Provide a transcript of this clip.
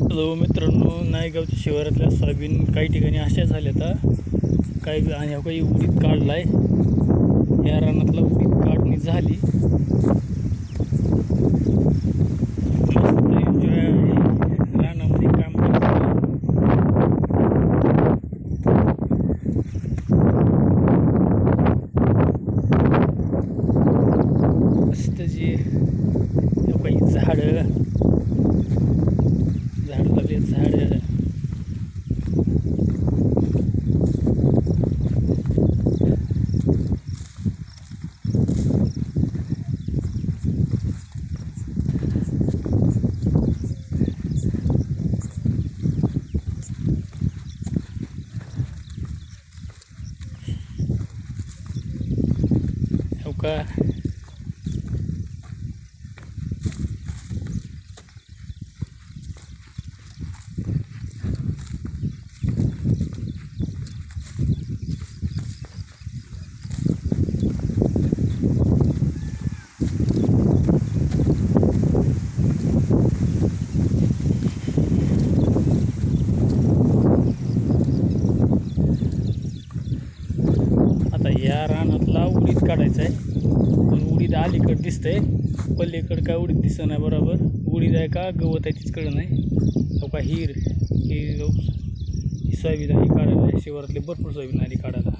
Hello मित्रांनो, नायगावच्या शिवारातल्या soybean काही ठिकाणी अशा झाल्या आता काही आणि काही उडीद काढलाय. या रानातला उडीद काढणी झाली. मस्त एन्जॉय आहे रानामध्ये काम करताना. मस्त जी काही झाडं लागले झाडं. हो का आता या रानातला उडीद काढायचा आहे. पण उडीद अलीकडं दिसतंय, पल्लीकडं काय उडीद दिसत नाही. बरोबर उडीद आहे का गवत आहे तीच कळलं नाही. हो का ही सोयाबीन आली काढायला. शिवारातले भरपूर सोयाबीन आली काढायला.